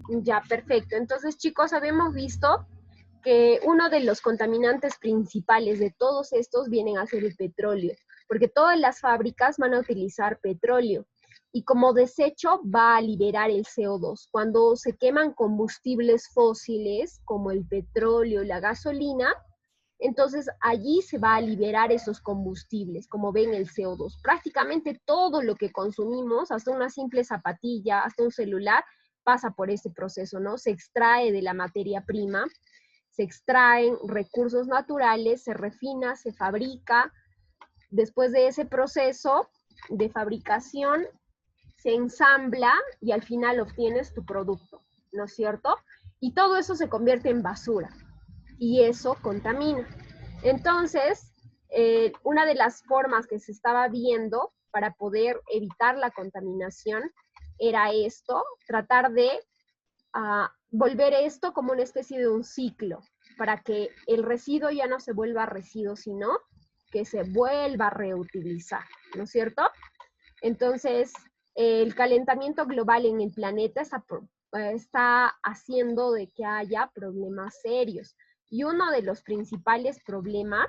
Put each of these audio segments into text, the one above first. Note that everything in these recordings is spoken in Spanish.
Ya, perfecto. Entonces, chicos, habíamos visto que uno de los contaminantes principales de todos estos vienen a ser el petróleo, porque todas las fábricas van a utilizar petróleo y como desecho va a liberar el CO2. Cuando se queman combustibles fósiles como el petróleo, la gasolina, entonces allí se va a liberar esos combustibles, como ven el CO2. Prácticamente todo lo que consumimos, hasta una simple zapatilla, hasta un celular, pasa por este proceso, ¿no? Se extrae de la materia prima, se extraen recursos naturales, se refina, se fabrica. Después de ese proceso de fabricación, se ensambla y al final obtienes tu producto, ¿no es cierto? Y todo eso se convierte en basura y eso contamina. Entonces, una de las formas que se estaba viendo para poder evitar la contaminación era esto, tratar de volver esto como una especie de un ciclo, para que el residuo ya no se vuelva residuo, sino que se vuelva a reutilizar, ¿no es cierto? Entonces, el calentamiento global en el planeta está haciendo de que haya problemas serios. Y uno de los principales problemas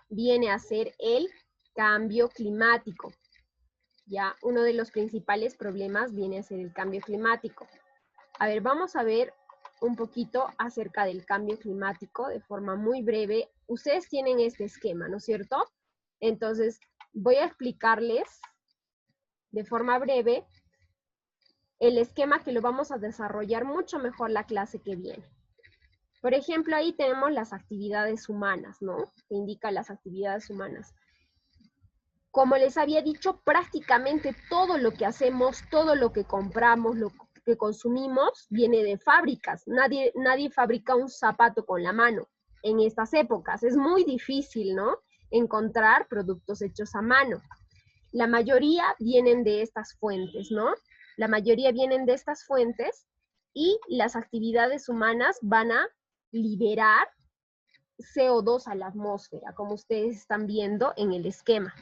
viene a ser el cambio climático. Ya, uno de los principales problemas viene a ser el cambio climático. A ver, vamos a ver un poquito acerca del cambio climático de forma muy breve. Ustedes tienen este esquema, ¿no es cierto? Entonces, voy a explicarles de forma breve el esquema que lo vamos a desarrollar mucho mejor la clase que viene. Por ejemplo, ahí tenemos las actividades humanas, ¿no? Que indica las actividades humanas. Como les había dicho, prácticamente todo lo que hacemos, todo lo que compramos, lo que consumimos, viene de fábricas. Nadie fabrica un zapato con la mano en estas épocas. Es muy difícil, ¿no? Encontrar productos hechos a mano. La mayoría vienen de estas fuentes, ¿no? La mayoría vienen de estas fuentes y las actividades humanas van a liberar CO2 a la atmósfera, como ustedes están viendo en el esquema,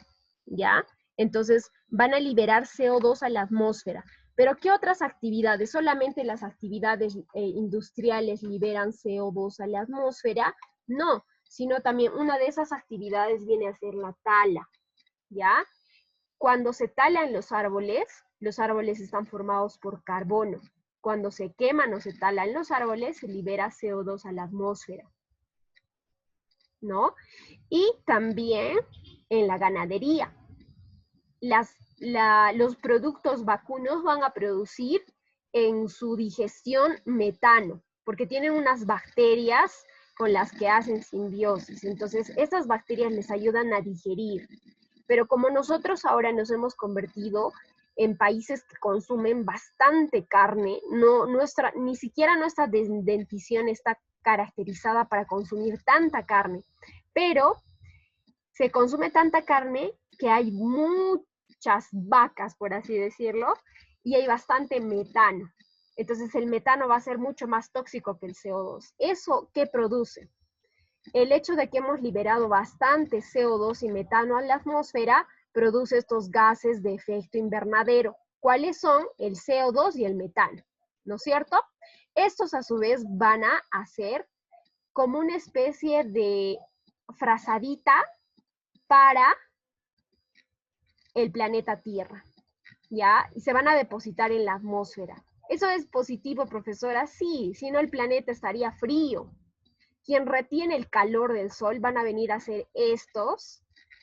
¿ya? Entonces, van a liberar CO2 a la atmósfera. Pero, ¿qué otras actividades? ¿Solamente las actividades industriales liberan CO2 a la atmósfera? No, sino también una de esas actividades viene a ser la tala, ¿ya? Cuando se talan los árboles están formados por carbono. Cuando se queman o se talan los árboles, se libera CO2 a la atmósfera, ¿no? Y también en la ganadería. Los productos vacunos van a producir en su digestión metano, porque tienen unas bacterias con las que hacen simbiosis. Entonces, estas bacterias les ayudan a digerir. Pero como nosotros ahora nos hemos convertido en países que consumen bastante carne, ni siquiera nuestra dentición está caracterizada para consumir tanta carne, pero se consume tanta carne que hay muchas vacas, por así decirlo, y hay bastante metano. Entonces el metano va a ser mucho más tóxico que el CO2. ¿Eso qué produce? El hecho de que hemos liberado bastante CO2 y metano a la atmósfera produce estos gases de efecto invernadero. ¿Cuáles son? El CO2 y el metano, ¿no es cierto? Estos a su vez van a hacer como una especie de frazadita para el planeta Tierra, ¿ya? Y se van a depositar en la atmósfera. ¿Eso es positivo, profesora? Sí, si no el planeta estaría frío. Quien retiene el calor del sol van a venir a ser estos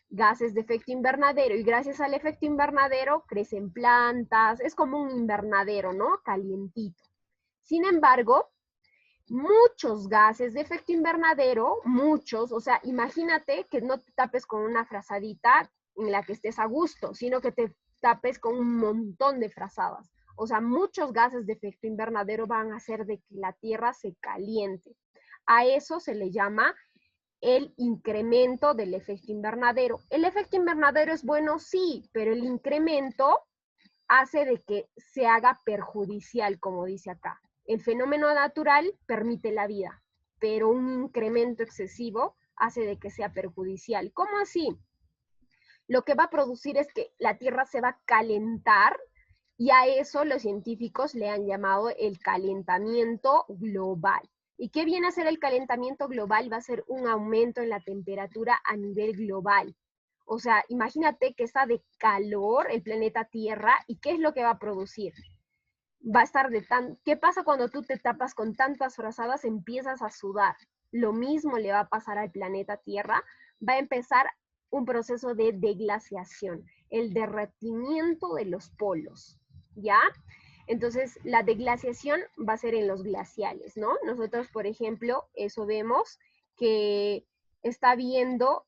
gases de efecto invernadero y gracias al efecto invernadero crecen plantas, es como un invernadero, ¿no? Calientito. Sin embargo, muchos gases de efecto invernadero, muchos, o sea, imagínate que no te tapes con una frazadita en la que estés a gusto, sino que te tapes con un montón de frazadas. O sea, muchos gases de efecto invernadero van a hacer de que la Tierra se caliente. A eso se le llama el incremento del efecto invernadero. ¿El efecto invernadero es bueno? Sí, pero el incremento hace de que se haga perjudicial, como dice acá. El fenómeno natural permite la vida, pero un incremento excesivo hace de que sea perjudicial. ¿Cómo así? Lo que va a producir es que la Tierra se va a calentar Y a eso los científicos le han llamado el calentamiento global. ¿Y qué viene a ser el calentamiento global? Va a ser un aumento en la temperatura a nivel global. O sea, imagínate que está de calor el planeta Tierra, ¿y qué es lo que va a producir? Va a estar de tan... ¿Qué pasa cuando tú te tapas con tantas frazadas? Empiezas a sudar. Lo mismo le va a pasar al planeta Tierra. Va a empezar un proceso de deglaciación, el derretimiento de los polos, ¿ya? Entonces, la deglaciación va a ser en los glaciales, ¿no? Nosotros, por ejemplo, eso vemos que está viendo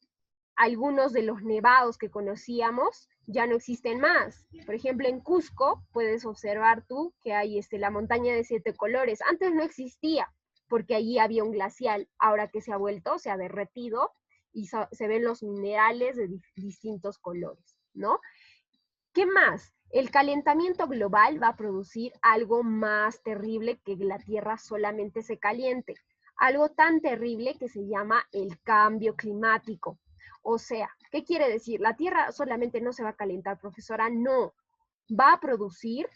algunos de los nevados que conocíamos ya no existen más. Por ejemplo, en Cusco puedes observar tú que hay la montaña de 7 colores. Antes no existía porque allí había un glacial. Ahora que se ha vuelto, se ha derretido y se ven los minerales de distintos colores, ¿no? ¿Qué más? El calentamiento global va a producir algo más terrible que la Tierra solamente se caliente. Algo tan terrible que se llama el cambio climático. O sea, ¿qué quiere decir? La Tierra solamente no se va a calentar, profesora, no. Va a producir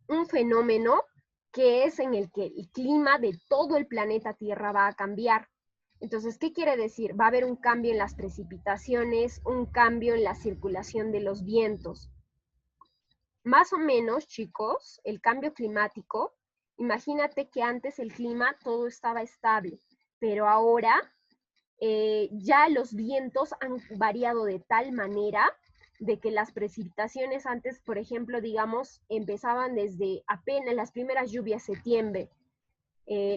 un fenómeno que es en el que el clima de todo el planeta Tierra va a cambiar. Entonces, ¿qué quiere decir? Va a haber un cambio en las precipitaciones, un cambio en la circulación de los vientos. Más o menos, chicos, el cambio climático, imagínate que antes el clima todo estaba estable, pero ahora ya los vientos han variado de tal manera de que las precipitaciones antes, por ejemplo, digamos, empezaban desde apenas las primeras lluvias septiembre,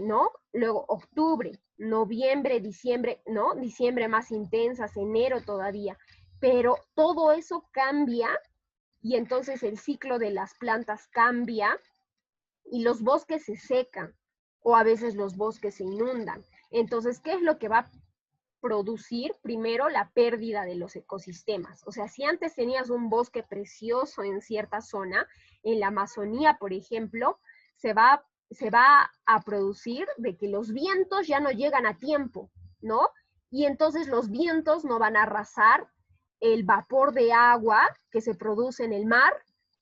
¿no? Luego octubre, noviembre, diciembre, ¿no? Diciembre más intensas, enero todavía. Pero todo eso cambia y entonces el ciclo de las plantas cambia y los bosques se secan o a veces los bosques se inundan. Entonces, ¿qué es lo que va a producir? Primero, la pérdida de los ecosistemas. O sea, si antes tenías un bosque precioso en cierta zona, en la Amazonía, por ejemplo, se va a producir de que los vientos ya no llegan a tiempo, ¿no? Y entonces los vientos no van a arrasar el vapor de agua que se produce en el mar,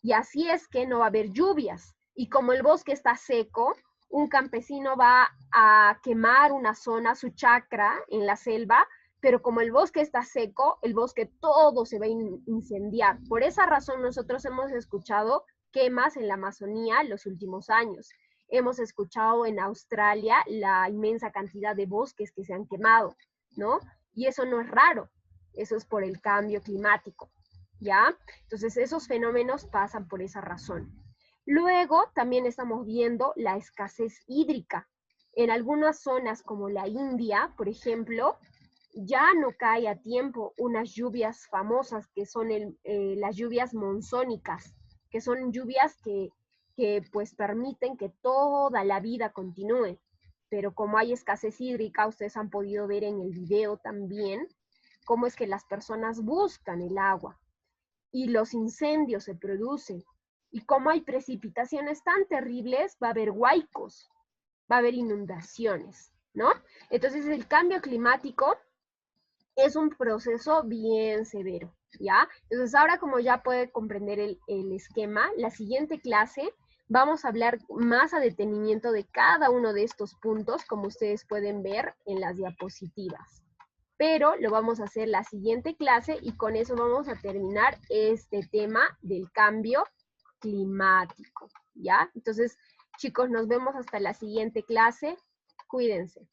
y así es que no va a haber lluvias. Y como el bosque está seco, un campesino va a quemar una zona, su chacra en la selva, pero como el bosque está seco, el bosque todo se va a incendiar. Por esa razón nosotros hemos escuchado quemas en la Amazonía en los últimos años. Hemos escuchado en Australia la inmensa cantidad de bosques que se han quemado, ¿no? Y eso no es raro, eso es por el cambio climático, ¿ya? Entonces esos fenómenos pasan por esa razón. Luego también estamos viendo la escasez hídrica. En algunas zonas como la India, por ejemplo, ya no cae a tiempo unas lluvias famosas que son las lluvias monzónicas, que son lluvias que pues permiten que toda la vida continúe. Pero como hay escasez hídrica, ustedes han podido ver en el video también cómo es que las personas buscan el agua y los incendios se producen. Y como hay precipitaciones tan terribles, va a haber huaicos, va a haber inundaciones, ¿no? Entonces el cambio climático es un proceso bien severo, ¿ya? Entonces ahora como ya puede comprender el esquema, la siguiente clase vamos a hablar más a detenimiento de cada uno de estos puntos, como ustedes pueden ver en las diapositivas. Pero lo vamos a hacer la siguiente clase y con eso vamos a terminar este tema del cambio climático, ¿ya? Entonces, chicos, nos vemos hasta la siguiente clase. Cuídense.